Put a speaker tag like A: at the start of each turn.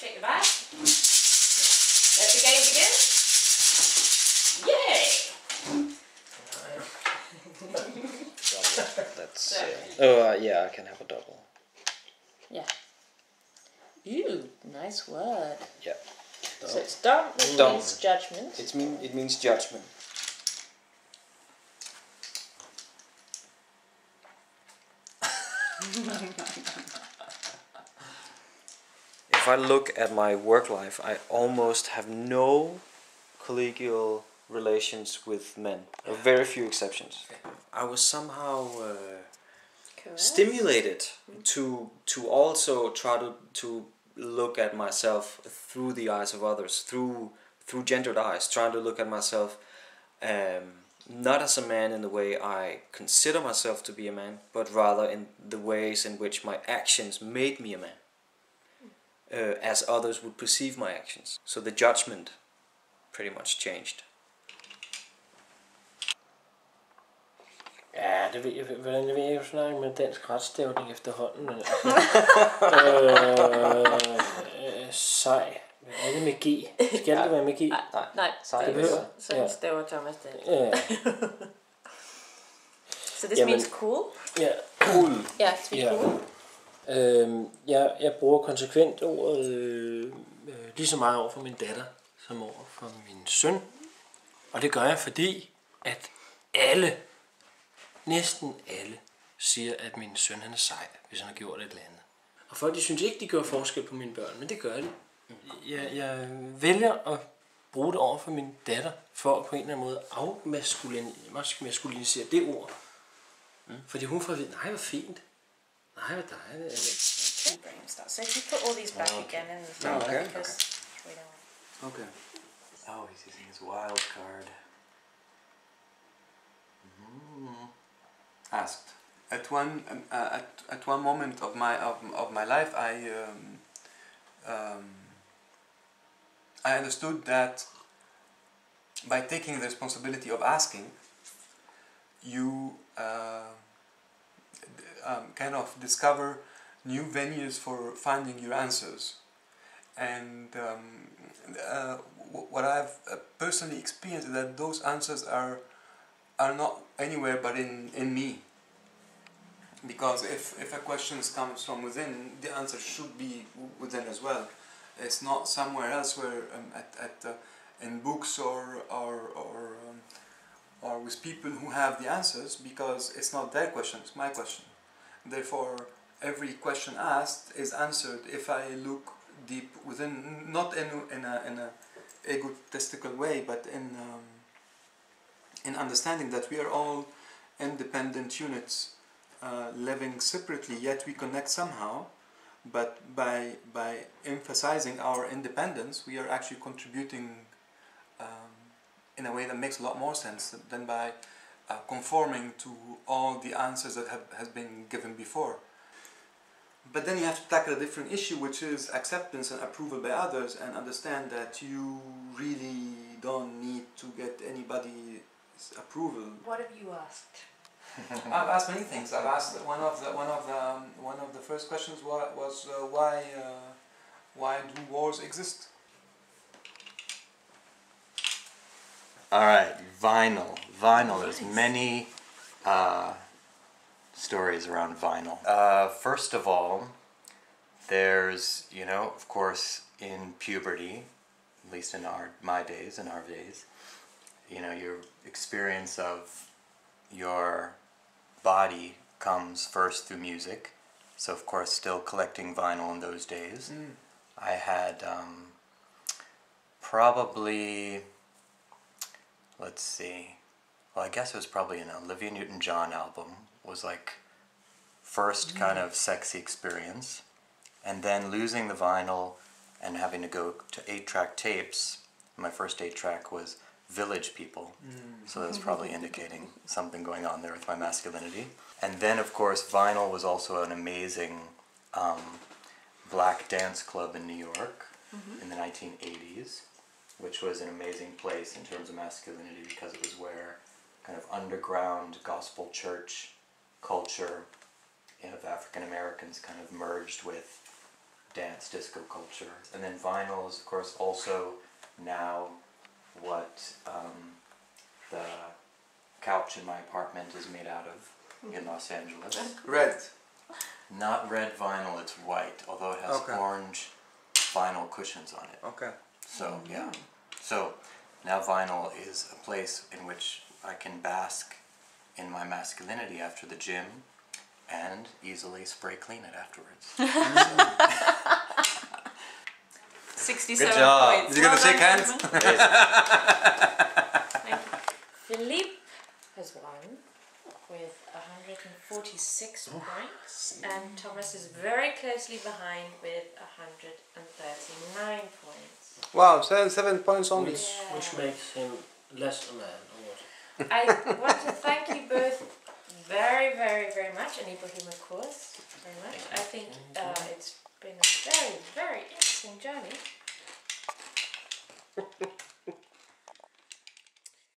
A: check the bag. Let the game begin. Yay!
B: That's yeah, I can have a double.
A: Yeah. Ew, nice word.
B: Yeah.
A: So it's dumb, which
B: Dumb.
A: means judgment.
B: It means judgment. If I look at my work life, I almost have no collegial relations with men. Very few exceptions. I was somehow stimulated to also try to look at myself through the eyes of others, through gendered eyes, trying to look at myself not as a man in the way I consider myself to be a man, but rather in the ways in which my actions made me a man, as others would perceive my actions. So the judgment pretty much changed.
C: Ja, det ved jeg. Hvordan vil jeg jo snakke med dansk retstavning efterhånden? Men sej. Hvad er det med G? Skal det være med G?
A: Nej,
B: Sej.
A: det behøver. Sådan staver Thomas det. So this means cool?
C: Ja.
B: Cool.
A: Yeah, to be cool.
C: Jeg bruger konsekvent ordet lige så meget over for min datter, som over for min søn. Og det gør jeg, fordi at næsten alle siger, at min søn han er sej, hvis han har gjort et eller andet. Og folk de synes ikke, de gør forskel på mine børn, men det gør de. Jeg vælger at bruge det over for min datter, for på en eller anden måde afmaskulinisere det ord. Fordi hun får at vide, nej, hvor fint. Nej, hvor dejligt.
A: Ibrahim starts. So if you put all these back again in the thing, because we don't.
B: Okay. Oh, he's using his wild card.
D: Asked. At one moment of my life, I understood that by taking the responsibility of asking, you kind of discover new venues for finding your answers. And what I've personally experienced is that those answers are not anywhere but in me. Because if a question comes from within, the answer should be within as well. It's not somewhere else where in books or with people who have the answers, because it's not their question, it's my question. Therefore, every question asked is answered if I look deep within, not in a egotistical way, but in understanding that we are all independent units, living separately, yet we connect somehow. But by emphasizing our independence, we are actually contributing in a way that makes a lot more sense than by conforming to all the answers that has been given before. But then you have to tackle a different issue, which is acceptance and approval by others, and understand that you really don't need to get anybody's approval.
A: What have you asked?
D: I've asked many things. I've asked one of the first questions was why do wars exist?
B: All right, vinyl. Vinyl. There's many stories around vinyl. First of all, there's, of course, in puberty, at least in our days, your experience of your body comes first through music. So, of course, still collecting vinyl in those days. I had probably, let's see, well, I guess it was probably an Olivia Newton-John album, was like first kind of sexy experience. And then losing the vinyl and having to go to 8-track tapes. My first 8-track was Village People, so that's probably indicating something going on there with my masculinity. And then, of course, vinyl was also an amazing black dance club in New York in the 1980s, which was an amazing place in terms of masculinity because it was where kind of underground gospel church culture of African Americans kind of merged with dance disco culture. And then vinyl is, of course, also now what the couch in my apartment is made out of in Los Angeles.
D: Red.
B: Not red vinyl, it's white, although it has orange vinyl cushions on it.
D: Okay.
B: So, yeah. So, now vinyl is a place in which I can bask in my masculinity after the gym and easily spray clean it afterwards.
A: 67
B: Good job.
A: points.
D: Is he gonna shake hands?
A: Philippe has won with 146 points, and Thomas is very closely behind with 139 points.
D: Wow, 7 points only.
C: Which makes him less a man, or what?
A: I want to thank you both very, very, very much, and Ibrahim, of course, very much. I think it's been a very, very interesting journey.